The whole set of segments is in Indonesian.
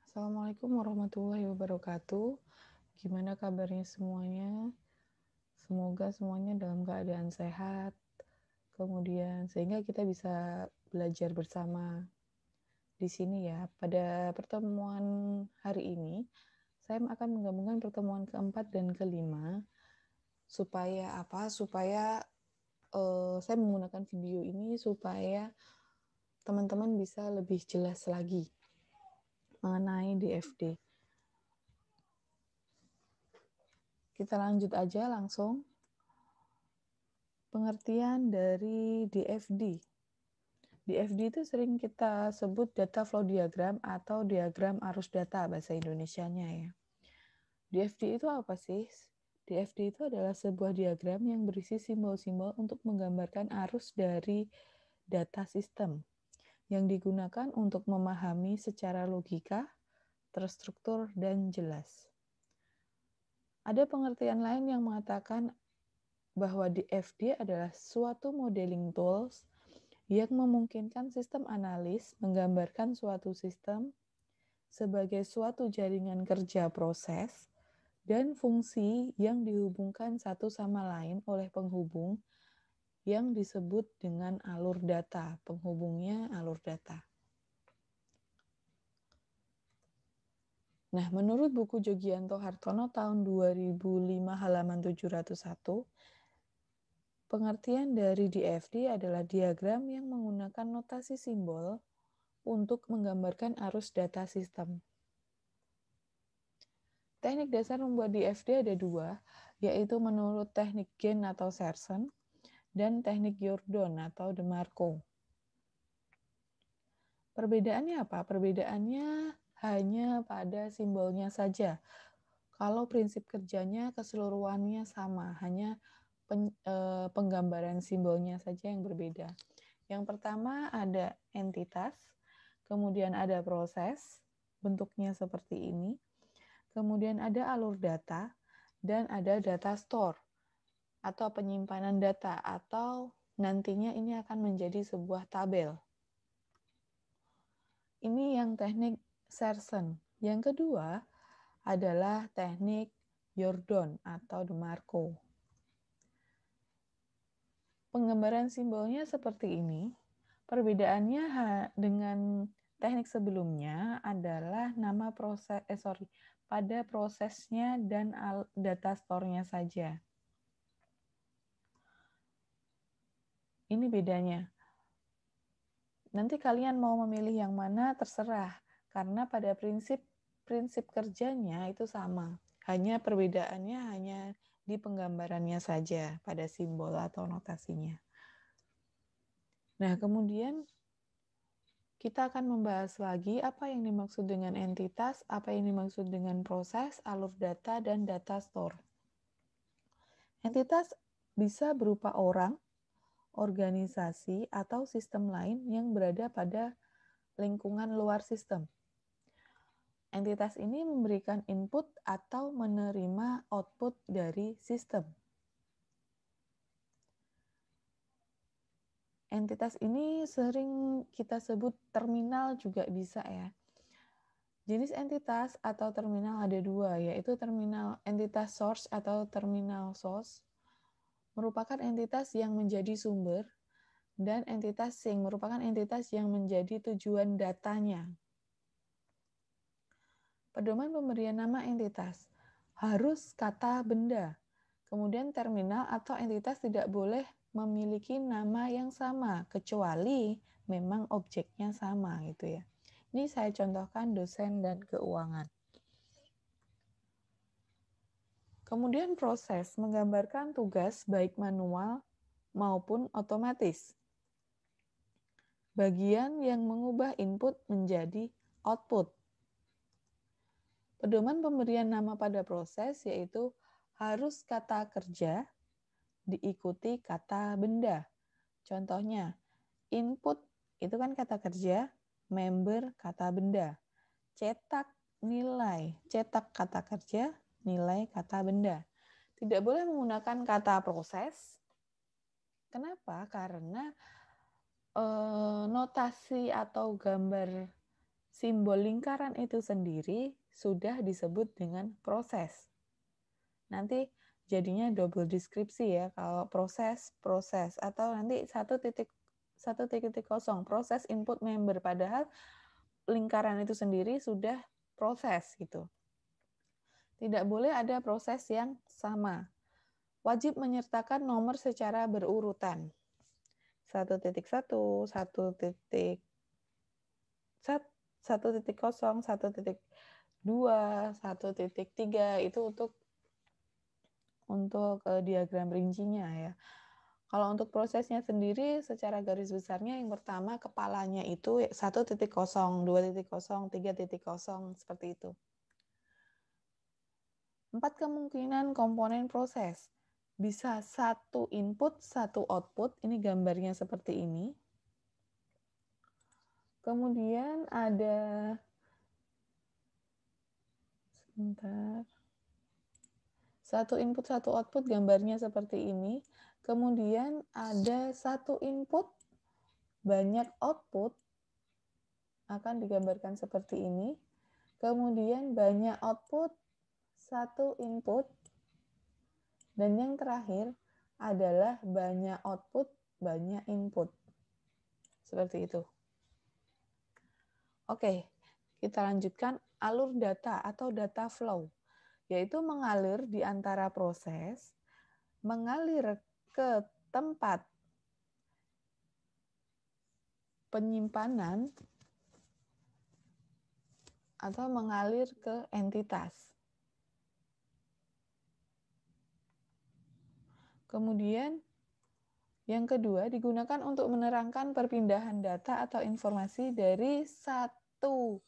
Assalamualaikum warahmatullahi wabarakatuh. Gimana kabarnya semuanya? Semoga semuanya dalam keadaan sehat. Kemudian sehingga kita bisa belajar bersama di sini ya. Pada pertemuan hari ini, saya akan menggabungkan pertemuan keempat dan kelima supaya apa? Supaya saya menggunakan video ini supaya teman-teman bisa lebih jelas lagi mengenai DFD. Kita lanjut aja langsung. Pengertian dari DFD. DFD itu sering kita sebut data flow diagram atau diagram arus data bahasa Indonesianya ya. DFD itu apa sih? DFD itu adalah sebuah diagram yang berisi simbol-simbol untuk menggambarkan arus dari data sistem yang digunakan untuk memahami secara logika, terstruktur, dan jelas. Ada pengertian lain yang mengatakan bahwa DFD adalah suatu modeling tools yang memungkinkan sistem analis menggambarkan suatu sistem sebagai suatu jaringan kerja proses dan fungsi yang dihubungkan satu sama lain oleh penghubung yang disebut dengan alur data. Penghubungnya alur data. Nah, menurut buku Jogianto Hartono tahun 2005 halaman 701, pengertian dari DFD adalah diagram yang menggunakan notasi simbol untuk menggambarkan arus data sistem. Teknik dasar membuat DFD ada dua, yaitu menurut teknik Gen atau Serson dan teknik Jordan atau DeMarco. Perbedaannya apa? Perbedaannya hanya pada simbolnya saja. Kalau prinsip kerjanya keseluruhannya sama, hanya penggambaran simbolnya saja yang berbeda. Yang pertama ada entitas, kemudian ada proses, bentuknya seperti ini, kemudian ada alur data, dan ada data store atau penyimpanan data, atau nantinya ini akan menjadi sebuah tabel. Ini yang teknik Serson. Yang kedua adalah teknik Jordan atau DeMarco. Penggambaran simbolnya seperti ini. Perbedaannya dengan teknik sebelumnya adalah nama pada prosesnya dan data store-nya saja. Ini bedanya. Nanti kalian mau memilih yang mana terserah, karena pada prinsip kerjanya itu sama. Hanya perbedaannya hanya di penggambarannya saja pada simbol atau notasinya. Nah, kemudian kita akan membahas lagi apa yang dimaksud dengan entitas, apa yang dimaksud dengan proses, alur data, dan data store. Entitas bisa berupa orang, organisasi, atau sistem lain yang berada pada lingkungan luar sistem. Entitas ini memberikan input atau menerima output dari sistem. Entitas ini sering kita sebut terminal juga bisa ya. Jenis entitas atau terminal ada dua, yaitu terminal entitas source atau terminal source, merupakan entitas yang menjadi sumber, dan entitas sink merupakan entitas yang menjadi tujuan datanya. Pedoman pemberian nama entitas harus kata benda. Kemudian terminal atau entitas tidak boleh memiliki nama yang sama, kecuali memang objeknya sama gitu ya. Ini saya contohkan dosen dan keuangan. Kemudian proses menggambarkan tugas baik manual maupun otomatis. Bagian yang mengubah input menjadi output. Pedoman pemberian nama pada proses yaitu harus kata kerja diikuti kata benda. Contohnya, input itu kan kata kerja, member kata benda. Cetak nilai, cetak kata kerja, nilai kata benda. Tidak boleh menggunakan kata proses. Kenapa? Karena notasi atau gambar Simbol lingkaran itu sendiri sudah disebut dengan proses. Nanti jadinya double deskripsi ya, kalau proses, atau nanti 1.0 proses input member, padahal lingkaran itu sendiri sudah proses gitu. Tidak boleh ada proses yang sama. Wajib menyertakan nomor secara berurutan. 1.1, 1.0, 1.0, 1.2, 1.3 itu untuk diagram rincinya ya. Kalau untuk prosesnya sendiri secara garis besarnya yang pertama kepalanya itu 1.0, 2.0, 3.0 seperti itu. 4 kemungkinan komponen proses. Bisa 1 input, 1 output. Ini gambarnya seperti ini. Kemudian ada sebentar. 1 input, 1 output, gambarnya seperti ini. Kemudian ada 1 input, banyak output, akan digambarkan seperti ini. Kemudian banyak output, 1 input. Dan yang terakhir adalah banyak output, banyak input. Seperti itu. Oke, kita lanjutkan alur data atau data flow, yaitu mengalir di antara proses, mengalir ke tempat penyimpanan, atau mengalir ke entitas. Kemudian, yang kedua digunakan untuk menerangkan perpindahan data atau informasi dari satu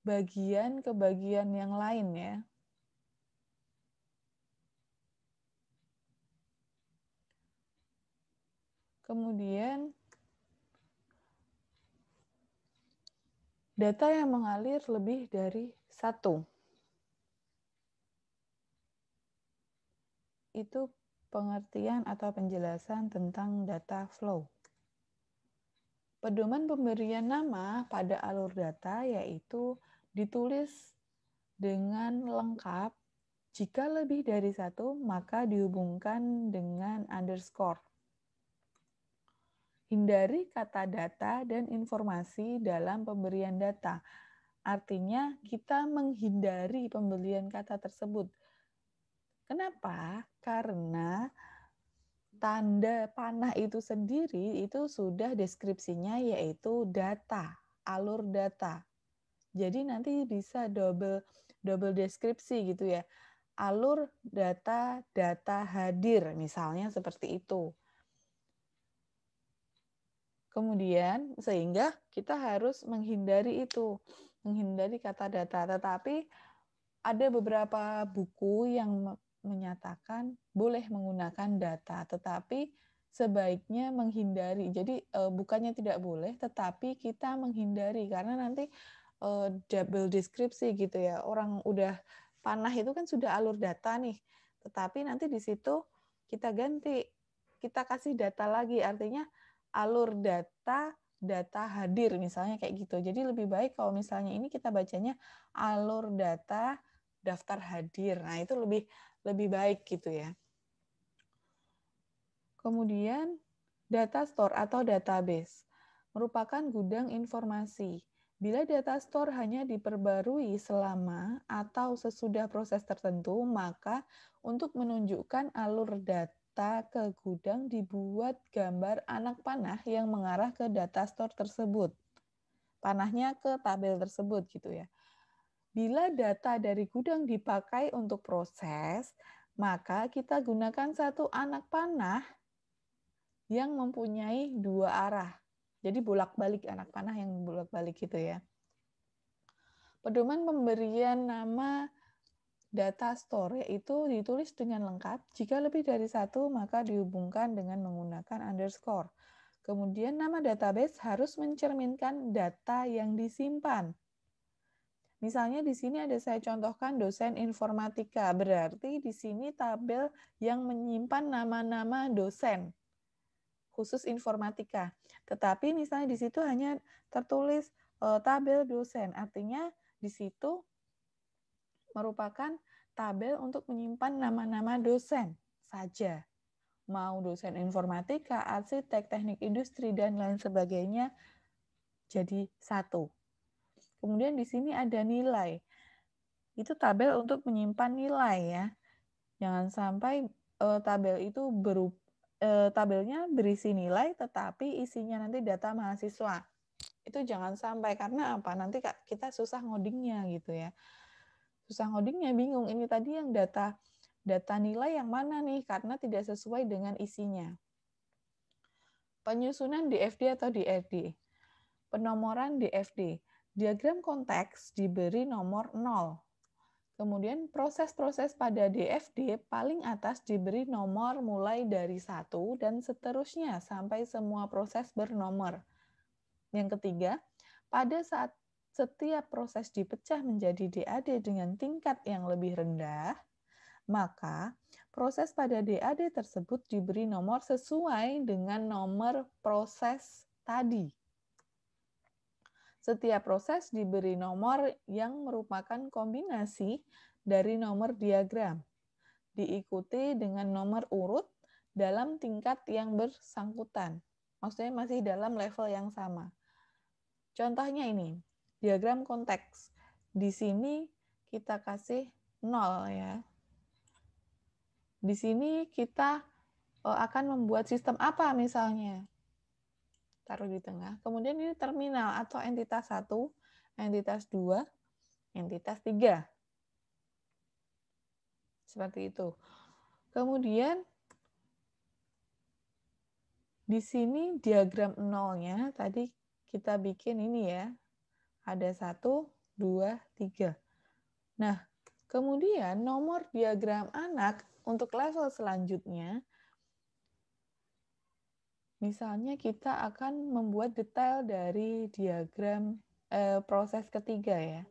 bagian ke bagian yang lain ya. Kemudian, data yang mengalir lebih dari satu. Itu pengertian atau penjelasan tentang data flow. Pedoman pemberian nama pada alur data yaitu ditulis dengan lengkap. Jika lebih dari satu, maka dihubungkan dengan underscore. Hindari kata data dan informasi dalam pemberian data. Artinya, kita menghindari pemberian kata tersebut. Kenapa? Karena tanda panah itu sendiri itu sudah deskripsinya yaitu data, alur data. Jadi nanti bisa double deskripsi gitu ya. Alur data, data hadir misalnya seperti itu. Kemudian sehingga kita harus menghindari itu, menghindari kata data. Tetapi ada beberapa buku yang menyatakan boleh menggunakan data, tetapi sebaiknya menghindari. Jadi bukannya tidak boleh, tetapi kita menghindari karena nanti double deskripsi gitu ya. Orang udah panah itu kan sudah alur data nih, tetapi nanti di situ kita ganti, kita kasih data lagi, artinya alur data, data hadir misalnya kayak gitu. Jadi lebih baik kalau misalnya ini kita bacanya alur data, daftar hadir. Nah, itu lebih baik gitu ya. Kemudian data store atau database merupakan gudang informasi. Bila data store hanya diperbarui selama atau sesudah proses tertentu, maka untuk menunjukkan alur data ke gudang dibuat gambar anak panah yang mengarah ke data store tersebut. Panahnya ke tabel tersebut gitu ya. Bila data dari gudang dipakai untuk proses, maka kita gunakan satu anak panah yang mempunyai 2 arah. Jadi bolak-balik, anak panah yang bolak-balik gitu ya. Pedoman pemberian nama data store yaitu ditulis dengan lengkap. Jika lebih dari satu, maka dihubungkan dengan menggunakan underscore. Kemudian nama database harus mencerminkan data yang disimpan. Misalnya di sini ada saya contohkan dosen informatika, berarti di sini tabel yang menyimpan nama-nama dosen khusus informatika. Tetapi misalnya di situ hanya tertulis tabel dosen. Artinya di situ merupakan tabel untuk menyimpan nama-nama dosen saja. Mau dosen informatika, arsitek, teknik industri, dan lain sebagainya jadi satu. Kemudian di sini ada nilai. Itu tabel untuk menyimpan nilai ya. Jangan sampai tabel itu tabelnya berisi nilai tetapi isinya nanti data mahasiswa. Itu jangan sampai, karena apa? Nanti kita susah ngodingnya gitu ya. Susah ngodingnya, bingung ini tadi yang data nilai yang mana nih, karena tidak sesuai dengan isinya. Penyusunan DFD atau DRD. Penomoran DFD. Diagram konteks diberi nomor 0. Kemudian proses-proses pada DFD paling atas diberi nomor mulai dari 1 dan seterusnya sampai semua proses bernomor. Yang ketiga, pada saat setiap proses dipecah menjadi DAD dengan tingkat yang lebih rendah, maka proses pada DAD tersebut diberi nomor sesuai dengan nomor proses tadi. Setiap proses diberi nomor yang merupakan kombinasi dari nomor diagram, diikuti dengan nomor urut dalam tingkat yang bersangkutan. Maksudnya masih dalam level yang sama. Contohnya ini, diagram konteks. Di sini kita kasih 0 ya. Di sini kita akan membuat sistem apa misalnya? Taruh di tengah. Kemudian ini terminal atau entitas 1, entitas 2, entitas 3. Seperti itu. Kemudian di sini diagram nolnya tadi kita bikin ini ya. Ada 1, 2, 3. Nah, kemudian nomor diagram anak untuk level selanjutnya, misalnya kita akan membuat detail dari diagram proses ketiga ya.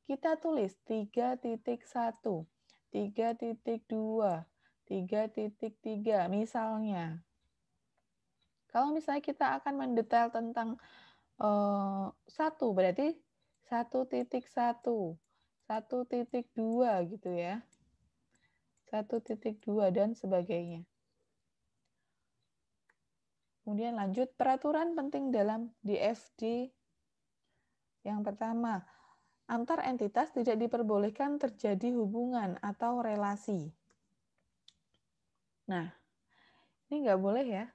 Kita tulis 3.1, 3.2, 3.3 misalnya. Kalau misalnya kita akan mendetail tentang 1, berarti 1.1, 1.2 gitu ya. 1.2 dan sebagainya. Kemudian lanjut, peraturan penting dalam DFD. Yang pertama, antar entitas tidak diperbolehkan terjadi hubungan atau relasi. Nah, ini nggak boleh ya.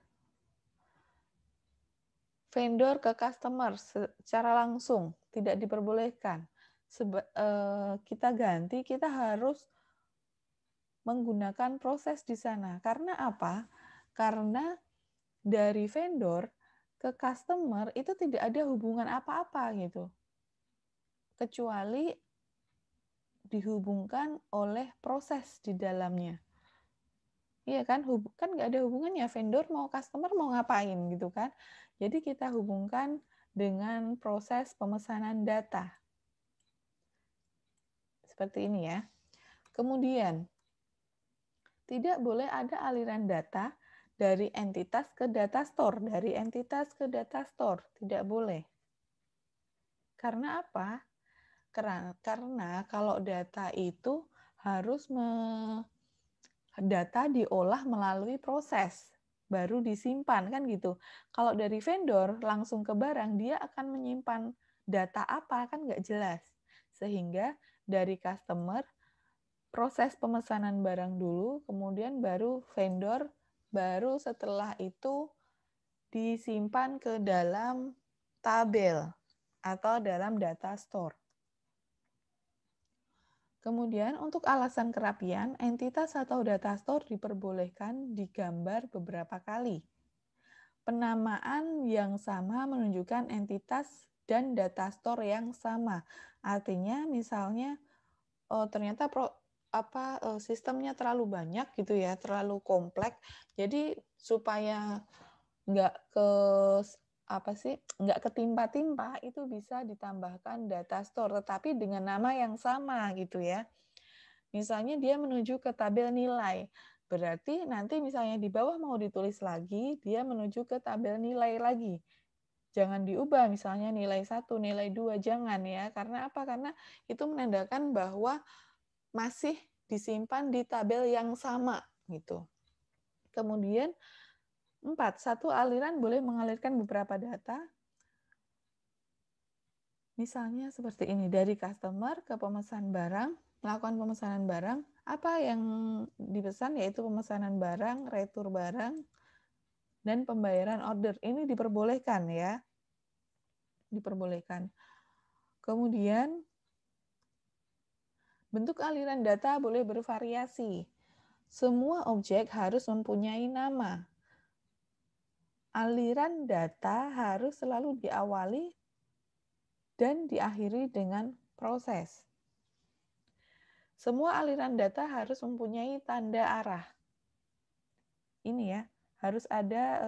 Vendor ke customer secara langsung tidak diperbolehkan. Kita ganti, kita harus menggunakan proses di sana. Karena apa? Karena dari vendor ke customer itu tidak ada hubungan apa-apa gitu. Kecuali dihubungkan oleh proses di dalamnya. Iya kan, kan nggak ada hubungannya, vendor mau customer mau ngapain gitu kan. Jadi kita hubungkan dengan proses pemesanan data. Seperti ini ya. Kemudian, tidak boleh ada aliran data dari entitas ke data store. Dari entitas ke data store, tidak boleh. Karena apa? Karena kalau data itu harus data diolah melalui proses, baru disimpan kan gitu. Kalau dari vendor langsung ke barang, dia akan menyimpan data apa kan nggak jelas. Sehingga dari customer, proses pemesanan barang dulu, kemudian baru vendor, baru setelah itu disimpan ke dalam tabel atau dalam data store. Kemudian untuk alasan kerapian, entitas atau data store diperbolehkan digambar beberapa kali. Penamaan yang sama menunjukkan entitas dan data store yang sama. Artinya misalnya ternyata sistemnya terlalu banyak gitu ya, terlalu kompleks. Jadi supaya nggak nggak ketimpa-timpa, itu bisa ditambahkan data store tetapi dengan nama yang sama gitu ya. Misalnya dia menuju ke tabel nilai, berarti nanti misalnya di bawah mau ditulis lagi, dia menuju ke tabel nilai lagi. Jangan diubah misalnya nilai 1, nilai 2, jangan ya. Karena apa? Karena itu menandakan bahwa masih disimpan di tabel yang sama gitu. Kemudian 4, satu aliran boleh mengalirkan beberapa data. Misalnya seperti ini, dari customer ke pemesan barang, melakukan pemesanan barang, apa yang dipesan yaitu pemesanan barang, retur barang, dan pembayaran order. Ini diperbolehkan ya. Diperbolehkan. Kemudian bentuk aliran data boleh bervariasi. Semua objek harus mempunyai nama. Aliran data harus selalu diawali dan diakhiri dengan proses. Semua aliran data harus mempunyai tanda arah. Ini ya, harus ada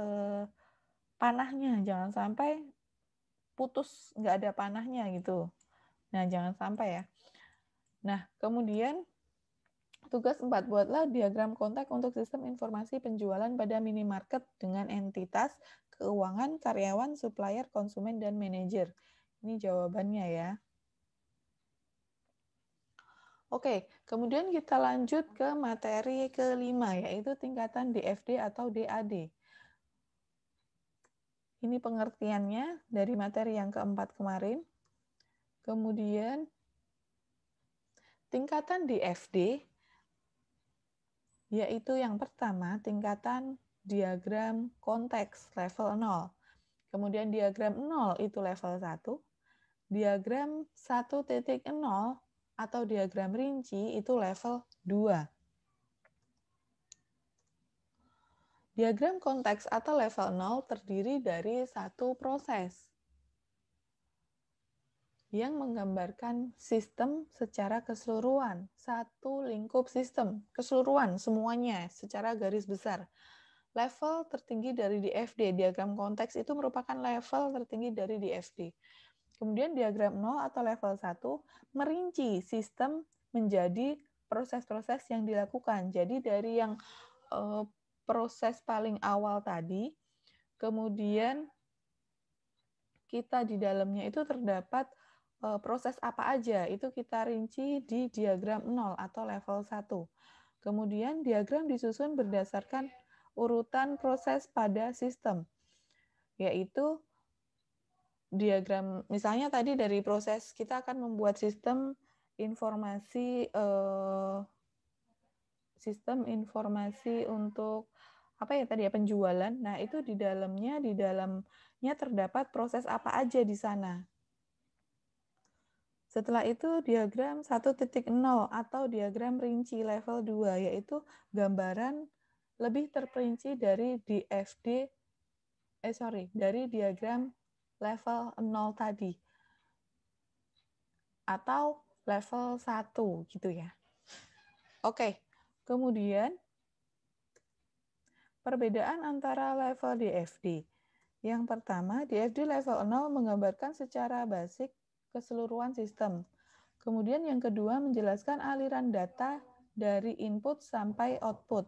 panahnya, jangan sampai putus, nggak ada panahnya gitu. Nah, jangan sampai ya. Nah, kemudian tugas 4, buatlah diagram kontak untuk sistem informasi penjualan pada minimarket dengan entitas, keuangan, karyawan, supplier, konsumen, dan manajer. Ini jawabannya ya. Oke, kemudian kita lanjut ke materi kelima, yaitu tingkatan DFD atau DAD. Ini pengertiannya dari materi yang keempat kemarin. Kemudian tingkatan DFD yaitu yang pertama tingkatan diagram konteks level 0. Kemudian diagram 0 itu level 1. Diagram 1.0 atau diagram rinci itu level 2. Diagram konteks atau level 0 terdiri dari satu proses yang menggambarkan sistem secara keseluruhan. Satu lingkup sistem, keseluruhan, semuanya secara garis besar. Level tertinggi dari DFD, diagram konteks itu merupakan level tertinggi dari DFD. Kemudian diagram 0 atau level 1 merinci sistem menjadi proses-proses yang dilakukan. Jadi dari yang proses paling awal tadi, kemudian kita di dalamnya itu terdapat proses apa aja, itu kita rinci di diagram 0 atau level 1. Kemudian diagram disusun berdasarkan urutan proses pada sistem, yaitu diagram, misalnya tadi dari proses kita akan membuat sistem informasi untuk apa ya tadi ya, penjualan. Nah, itu di dalamnya terdapat proses apa aja di sana. Setelah itu diagram 1.0 atau diagram rinci level 2, yaitu gambaran lebih terperinci dari dari diagram level 0 tadi. Atau level 1 gitu ya. Oke, kemudian perbedaan antara level DFD. Yang pertama, DFD level 0 menggambarkan secara basic keseluruhan sistem. Kemudian yang kedua menjelaskan aliran data dari input sampai output.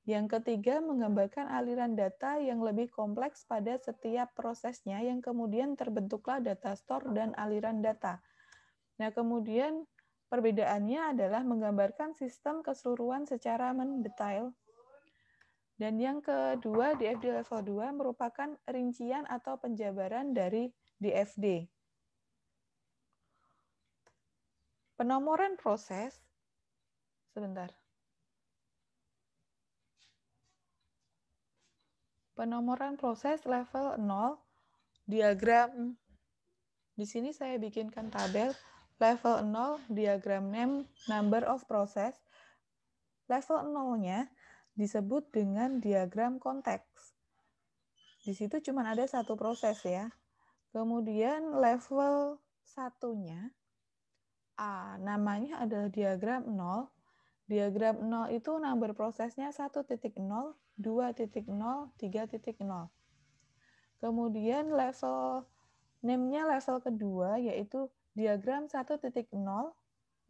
Yang ketiga menggambarkan aliran data yang lebih kompleks pada setiap prosesnya yang kemudian terbentuklah data store dan aliran data. Nah, kemudian perbedaannya adalah menggambarkan sistem keseluruhan secara mendetail. Dan yang kedua, DFD level 2 merupakan rincian atau penjabaran dari DFD. Penomoran proses, sebentar. Penomoran proses level 0, diagram, di sini saya bikinkan tabel, level 0, diagram name, number of process. Level 0-nya disebut dengan diagram konteks. Di situ cuma ada satu proses ya. Kemudian level 1-nya, namanya adalah diagram 0. Diagram 0 itu number prosesnya 1.0, 2.0, 3.0. Kemudian level name-nya level kedua yaitu diagram 1.0.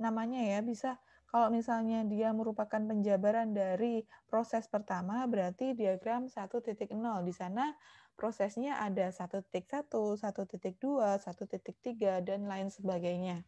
Namanya ya bisa, kalau misalnya dia merupakan penjabaran dari proses pertama berarti diagram 1.0. Di sana prosesnya ada 1.1, 1.2, 1.3, dan lain sebagainya.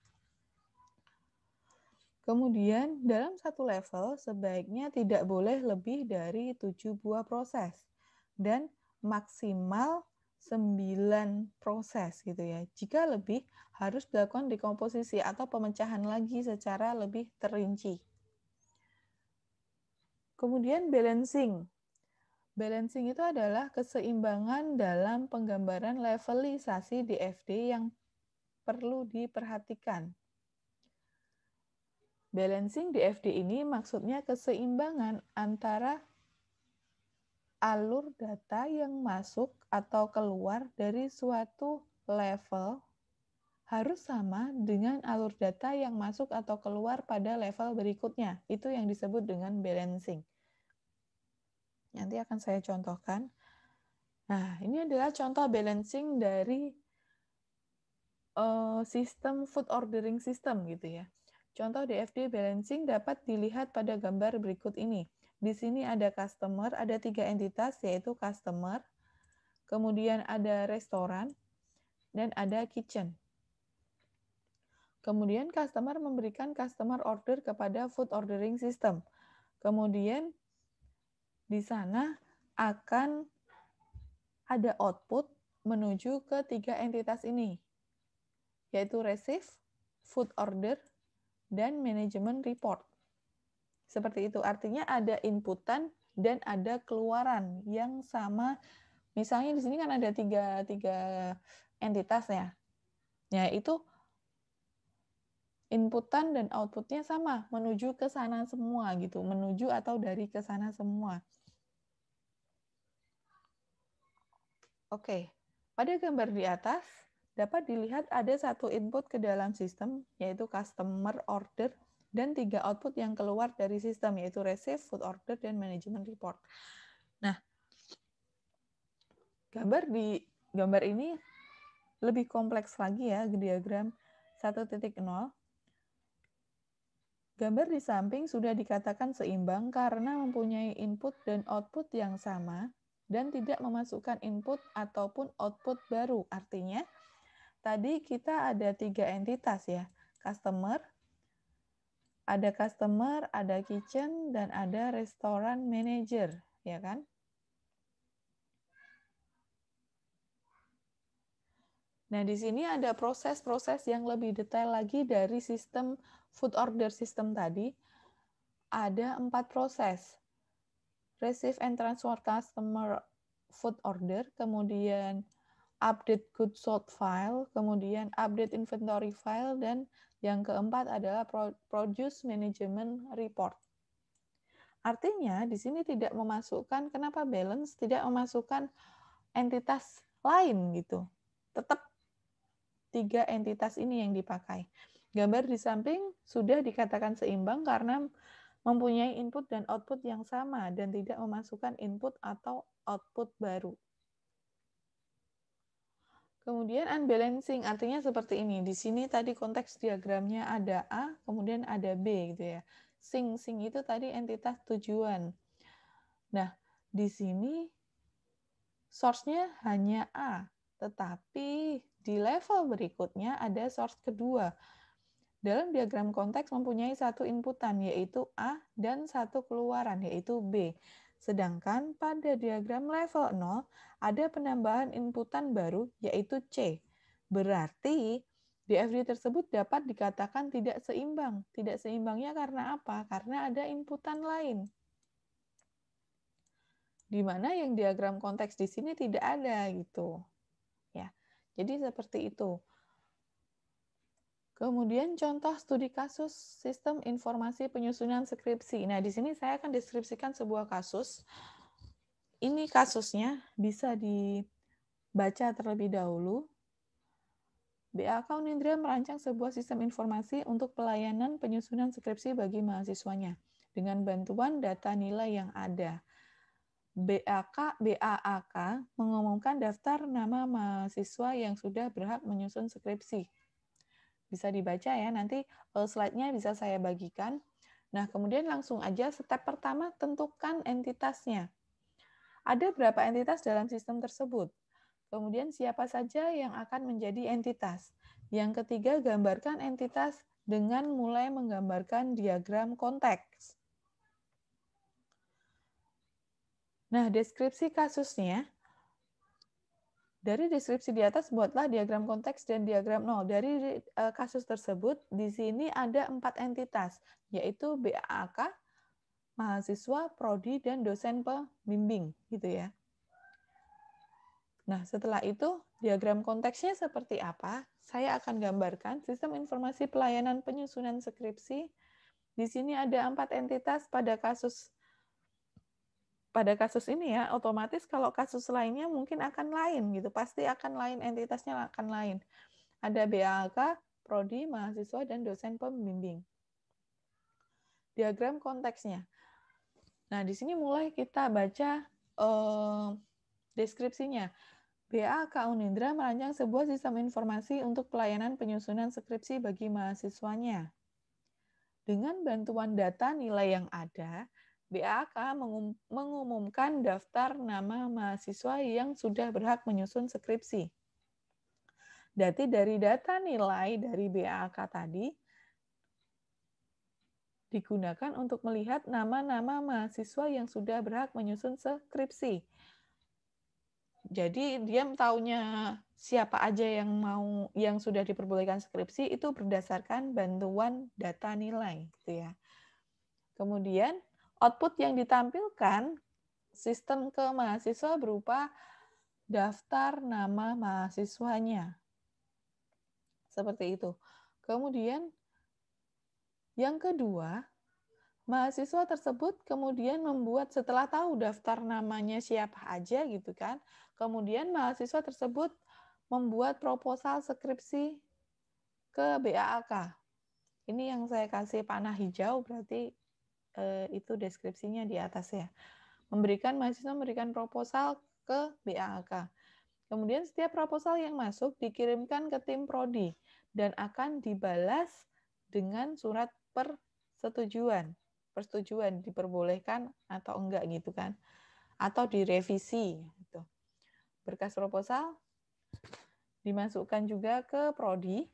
Kemudian, dalam satu level, sebaiknya tidak boleh lebih dari 7 buah proses, dan maksimal 9 proses gitu ya. Jika lebih, harus dilakukan dekomposisi atau pemecahan lagi secara lebih terinci. Kemudian balancing. Balancing itu adalah keseimbangan dalam penggambaran levelisasi DFD yang perlu diperhatikan. Balancing DFD ini maksudnya keseimbangan antara alur data yang masuk atau keluar dari suatu level harus sama dengan alur data yang masuk atau keluar pada level berikutnya. Itu yang disebut dengan balancing. Nanti akan saya contohkan. Nah, ini adalah contoh balancing dari sistem food ordering system gitu ya. Contoh DFD balancing dapat dilihat pada gambar berikut ini. Di sini ada customer, ada 3 entitas yaitu customer, kemudian ada restoran, dan ada kitchen. Kemudian customer memberikan customer order kepada food ordering system. Kemudian di sana akan ada output menuju ke 3 entitas ini, yaitu receive, food order, dan manajemen report. Seperti itu, artinya ada inputan dan ada keluaran yang sama. Misalnya di sini kan ada tiga entitas ya. Ya, itu inputan dan outputnya sama, menuju ke sana semua gitu, menuju atau dari ke sana semua. Oke, pada gambar di atas dapat dilihat ada satu input ke dalam sistem, yaitu customer order, dan 3 output yang keluar dari sistem, yaitu receive, food order, dan management report. Nah, gambar ini lebih kompleks lagi ya, diagram 1.0. Gambar di samping sudah dikatakan seimbang karena mempunyai input dan output yang sama dan tidak memasukkan input ataupun output baru. Artinya, tadi kita ada 3 entitas ya, customer, ada kitchen, dan ada restoran manager, ya kan? Nah, di sini ada proses-proses yang lebih detail lagi dari sistem food order system tadi. Ada 4 proses. Receive and transfer customer food order, kemudian update goods sold file, kemudian update inventory file, dan yang keempat adalah produce management report. Artinya di sini tidak memasukkan, kenapa balance, tidak memasukkan entitas lain gitu. Tetap 3 entitas ini yang dipakai. Gambar di samping sudah dikatakan seimbang karena mempunyai input dan output yang sama dan tidak memasukkan input atau output baru. Kemudian unbalancing, artinya seperti ini. Di sini tadi konteks diagramnya ada A, kemudian ada B gitu ya. Sing itu tadi entitas tujuan. Nah, di sini source-nya hanya A, tetapi di level berikutnya ada source kedua. Dalam diagram konteks mempunyai satu inputan, yaitu A, dan satu keluaran, yaitu B. Sedangkan pada diagram level 0, ada penambahan inputan baru, yaitu C. Berarti, DFD tersebut dapat dikatakan tidak seimbang. Tidak seimbangnya karena apa? Karena ada inputan lain. Di mana yang diagram konteks di sini tidak ada, gitu. Ya, jadi seperti itu. Kemudian contoh studi kasus sistem informasi penyusunan skripsi. Nah, di sini saya akan deskripsikan sebuah kasus. Ini kasusnya bisa dibaca terlebih dahulu. BAK Unindra merancang sebuah sistem informasi untuk pelayanan penyusunan skripsi bagi mahasiswanya dengan bantuan data nilai yang ada. BAK mengumumkan daftar nama mahasiswa yang sudah berhak menyusun skripsi. Bisa dibaca ya, nanti slide-nya bisa saya bagikan. Nah, kemudian langsung aja step pertama, tentukan entitasnya. Ada berapa entitas dalam sistem tersebut? Kemudian siapa saja yang akan menjadi entitas. Yang ketiga, gambarkan entitas dengan mulai menggambarkan diagram konteks. Nah, deskripsi kasusnya, dari deskripsi di atas buatlah diagram konteks dan diagram nol. Dari kasus tersebut, di sini ada 4 entitas, yaitu BAAK, mahasiswa, prodi, dan dosen pembimbing, gitu ya. Nah, setelah itu, diagram konteksnya seperti apa? Saya akan gambarkan sistem informasi pelayanan penyusunan skripsi. Di sini ada 4 entitas pada kasus ini ya, otomatis kalau kasus lainnya mungkin akan lain gitu, pasti akan lain, entitasnya akan lain. Ada BAK, prodi, mahasiswa, dan dosen pembimbing. Diagram konteksnya. Nah, di sini mulai kita baca deskripsinya. BAK Unindra merancang sebuah sistem informasi untuk pelayanan penyusunan skripsi bagi mahasiswanya. Dengan bantuan data nilai yang ada, BAK mengumumkan daftar nama mahasiswa yang sudah berhak menyusun skripsi. Dari data nilai dari BAK tadi digunakan untuk melihat nama-nama mahasiswa yang sudah berhak menyusun skripsi. Jadi dia taunya siapa aja yang sudah diperbolehkan skripsi itu berdasarkan bantuan data nilai, gitu ya. Kemudian output yang ditampilkan sistem ke mahasiswa berupa daftar nama mahasiswanya. Seperti itu. Kemudian yang kedua, mahasiswa tersebut kemudian membuat, setelah tahu daftar namanya siapa aja gitu kan, kemudian mahasiswa tersebut membuat proposal skripsi ke BAAK. Ini yang saya kasih panah hijau, berarti itu deskripsinya di atas ya. Mahasiswa memberikan proposal ke BAAK. Kemudian setiap proposal yang masuk dikirimkan ke tim prodi dan akan dibalas dengan surat persetujuan diperbolehkan atau enggak gitu kan, atau direvisi gitu. Berkas proposal dimasukkan juga ke prodi,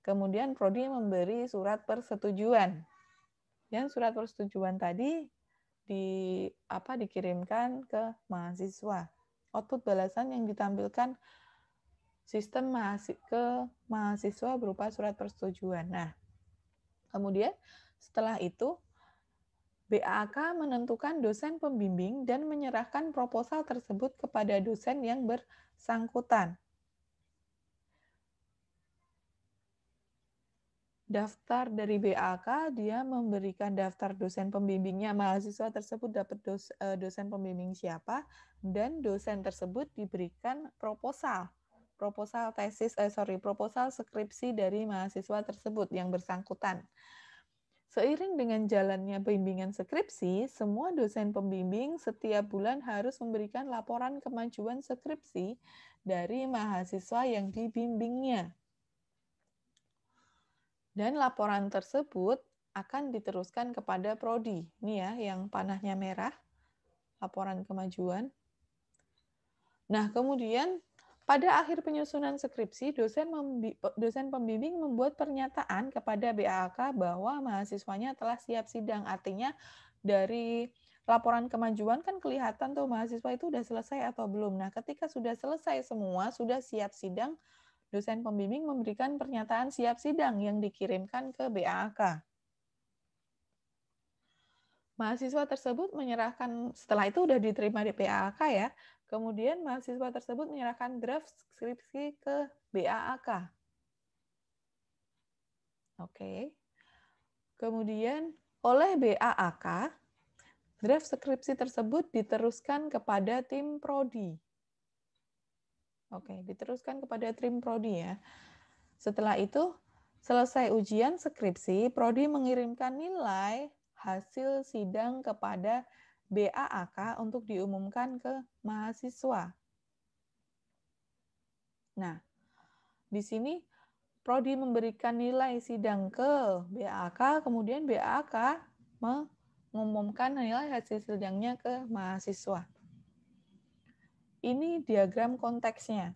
kemudian prodi memberi surat persetujuan. Dan surat persetujuan tadi dikirimkan ke mahasiswa. Output balasan yang ditampilkan sistem ke mahasiswa berupa surat persetujuan. Nah, kemudian setelah itu BAK menentukan dosen pembimbing dan menyerahkan proposal tersebut kepada dosen yang bersangkutan. Daftar dari BAK, dia memberikan daftar dosen pembimbingnya, mahasiswa tersebut dapat dosen pembimbing siapa, dan dosen tersebut diberikan proposal skripsi dari mahasiswa tersebut yang bersangkutan. Seiring dengan jalannya bimbingan skripsi, semua dosen pembimbing setiap bulan harus memberikan laporan kemajuan skripsi dari mahasiswa yang dibimbingnya. Dan laporan tersebut akan diteruskan kepada prodi. Ini ya, yang panahnya merah, laporan kemajuan. Nah, kemudian pada akhir penyusunan skripsi, dosen pembimbing membuat pernyataan kepada BAK bahwa mahasiswanya telah siap sidang. Artinya dari laporan kemajuan kan kelihatan tuh mahasiswa itu sudah selesai atau belum. Nah, ketika sudah selesai semua, sudah siap sidang, dosen pembimbing memberikan pernyataan siap sidang yang dikirimkan ke BAK. Mahasiswa tersebut menyerahkan, setelah itu sudah diterima di BAK ya, kemudian mahasiswa tersebut menyerahkan draft skripsi ke BAK. Oke. Kemudian oleh BAK, draft skripsi tersebut diteruskan kepada tim prodi. Oke, diteruskan kepada tim prodi ya. Setelah itu, selesai ujian skripsi, prodi mengirimkan nilai hasil sidang kepada BAK untuk diumumkan ke mahasiswa. Nah, di sini prodi memberikan nilai sidang ke BAK, kemudian BAK mengumumkan nilai hasil sidangnya ke mahasiswa. Ini diagram konteksnya.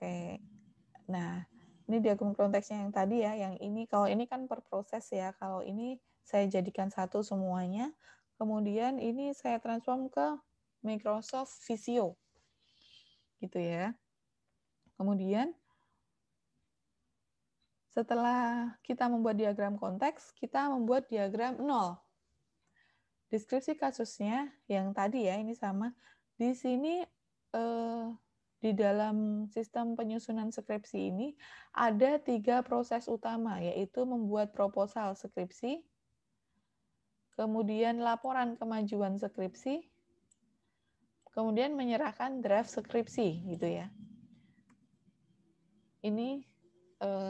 Oke. Nah, ini diagram konteksnya yang tadi ya, yang ini kalau ini kan per proses ya. Kalau ini saya jadikan satu semuanya. Kemudian ini saya transform ke Microsoft Visio. Gitu ya. Kemudian setelah kita membuat diagram konteks, kita membuat diagram 0. Deskripsi kasusnya yang tadi ya, ini sama. Di sini di dalam sistem penyusunan skripsi ini ada 3 proses utama, yaitu membuat proposal skripsi, kemudian laporan kemajuan skripsi, kemudian menyerahkan draft skripsi, gitu ya. Ini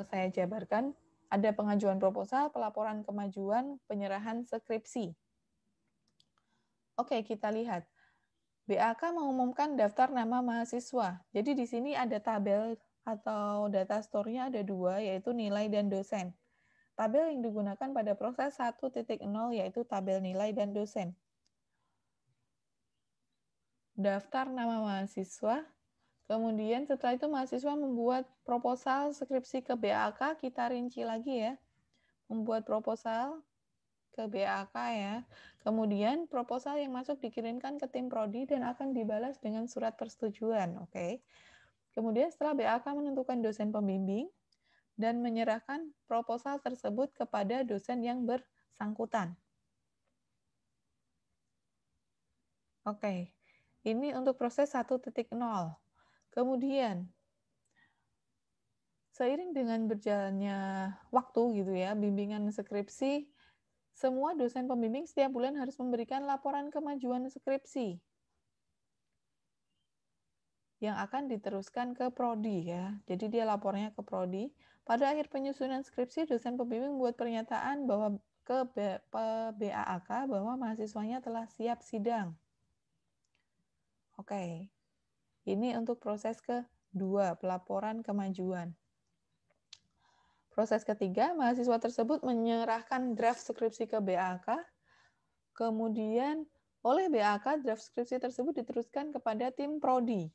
saya jabarkan, ada pengajuan proposal, pelaporan kemajuan, penyerahan skripsi. Oke, kita lihat. BAK mengumumkan daftar nama mahasiswa. Jadi di sini ada tabel atau data store-nya ada 2, yaitu nilai dan dosen. Tabel yang digunakan pada proses 1.0 yaitu tabel nilai dan dosen. Daftar nama mahasiswa. Kemudian setelah itu mahasiswa membuat proposal skripsi ke BAK, kita rinci lagi ya. Membuat proposal ke BAK ya. Kemudian proposal yang masuk dikirimkan ke tim prodi dan akan dibalas dengan surat persetujuan. Oke. Kemudian setelah BAK menentukan dosen pembimbing dan menyerahkan proposal tersebut kepada dosen yang bersangkutan. Oke. Ini untuk proses 1.0. Kemudian seiring dengan berjalannya waktu gitu ya, bimbingan skripsi, semua dosen pembimbing setiap bulan harus memberikan laporan kemajuan skripsi yang akan diteruskan ke prodi ya. Jadi dia lapornya ke prodi. Pada akhir penyusunan skripsi, dosen pembimbing membuat pernyataan bahwa ke BAAK bahwa mahasiswanya telah siap sidang. Oke. Ini untuk proses kedua, pelaporan kemajuan. Proses ketiga, mahasiswa tersebut menyerahkan draft skripsi ke BAK, kemudian oleh BAK draft skripsi tersebut diteruskan kepada tim prodi.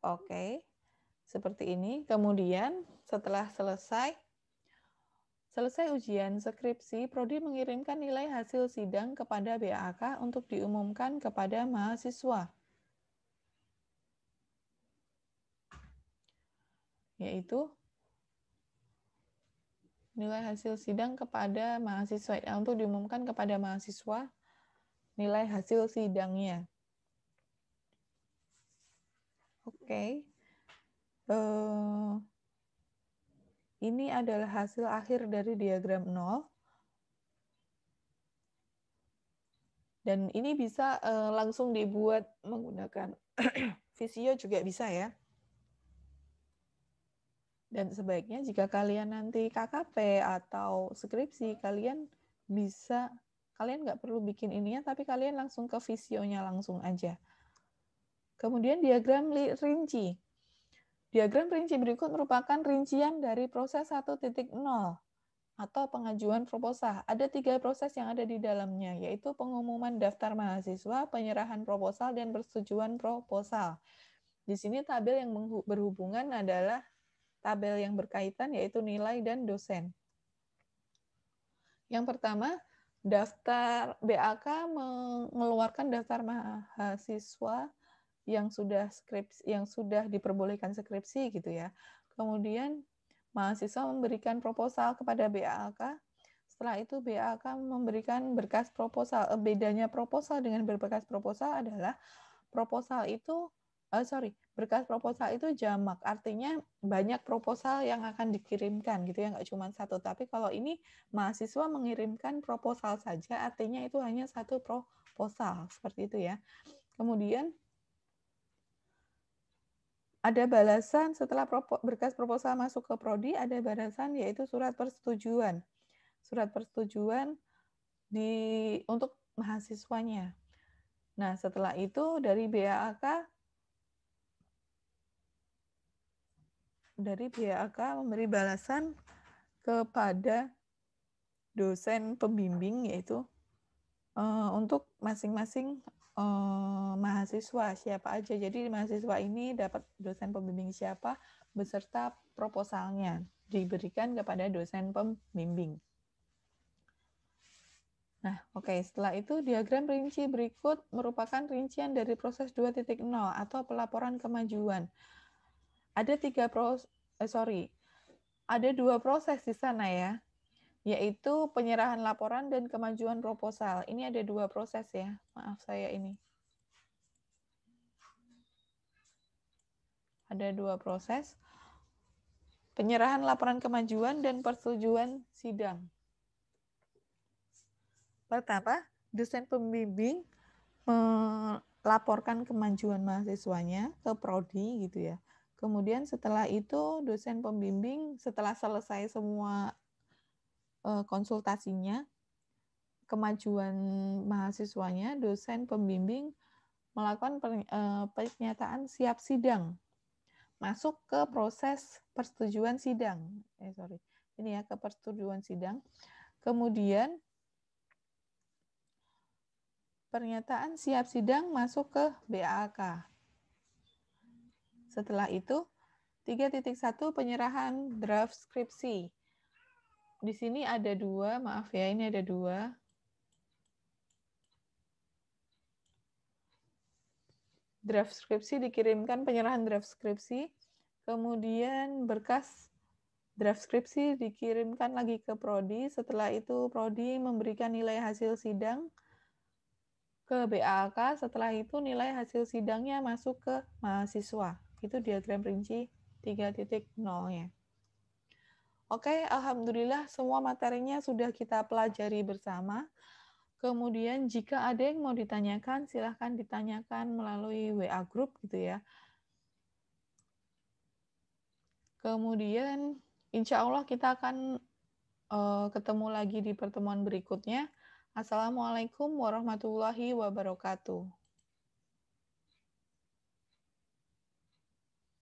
Oke, seperti ini. Kemudian setelah selesai ujian skripsi, prodi mengirimkan nilai hasil sidang kepada BAK untuk diumumkan kepada mahasiswa. Yaitu nilai hasil sidang kepada mahasiswa untuk diumumkan kepada mahasiswa nilai hasil sidangnya. Oke. Ini adalah hasil akhir dari diagram 0. Dan ini bisa langsung dibuat menggunakan Visio juga bisa ya. Dan sebaiknya jika kalian nanti KKP atau skripsi, kalian nggak perlu bikin ininya, tapi kalian langsung ke Visionya langsung aja. Kemudian diagram rinci. Diagram rinci berikut merupakan rincian dari proses 1.0 atau pengajuan proposal. Ada 3 proses yang ada di dalamnya, yaitu pengumuman daftar mahasiswa, penyerahan proposal, dan persetujuan proposal. Di sini tabel yang berhubungan adalah tabel yang berkaitan, yaitu nilai dan dosen. Yang pertama, daftar BAK mengeluarkan daftar mahasiswa yang sudah diperbolehkan skripsi gitu ya. Kemudian mahasiswa memberikan proposal kepada BAK. Setelah itu BAK memberikan berkas proposal. Bedanya proposal dengan berkas proposal adalah berkas proposal itu jamak, artinya banyak proposal yang akan dikirimkan gitu ya, nggak cuma satu. Tapi kalau ini mahasiswa mengirimkan proposal saja, artinya itu hanya satu proposal, seperti itu ya. Kemudian ada balasan setelah berkas proposal masuk ke prodi, ada balasan yaitu surat persetujuan. Surat persetujuan untuk mahasiswanya. Nah, setelah itu dari BAK memberi balasan kepada dosen pembimbing, yaitu untuk masing-masing mahasiswa siapa aja. Jadi mahasiswa ini dapat dosen pembimbing siapa beserta proposalnya diberikan kepada dosen pembimbing. Nah, oke. Setelah itu diagram rinci berikut merupakan rincian dari proses 2.0 atau pelaporan kemajuan. Ada ada dua proses di sana ya, yaitu penyerahan laporan dan kemajuan proposal. Ini ada dua proses ya. Maaf saya ini. Ada dua proses. Penyerahan laporan kemajuan dan persetujuan sidang. Pertama, dosen pembimbing melaporkan kemajuan mahasiswanya ke prodi gitu ya. Kemudian setelah itu dosen pembimbing setelah selesai semua konsultasinya, kemajuan mahasiswanya, dosen pembimbing melakukan pernyataan siap sidang, masuk ke proses persetujuan sidang. Ini ya, ke persetujuan sidang. Kemudian pernyataan siap sidang masuk ke BAK. Setelah itu 3.1 penyerahan draft skripsi. Di sini ada dua, maaf ya, ini ada dua. Draft skripsi dikirimkan, penyerahan draft skripsi, kemudian berkas draft skripsi dikirimkan lagi ke prodi. Setelah itu prodi memberikan nilai hasil sidang ke BAK. Setelah itu nilai hasil sidangnya masuk ke mahasiswa. Itu diagram rinci 3.0-nya. Oke, alhamdulillah semua materinya sudah kita pelajari bersama. Kemudian jika ada yang mau ditanyakan, silahkan ditanyakan melalui WA group gitu ya. Kemudian insya Allah kita akan ketemu lagi di pertemuan berikutnya. Assalamualaikum warahmatullahi wabarakatuh.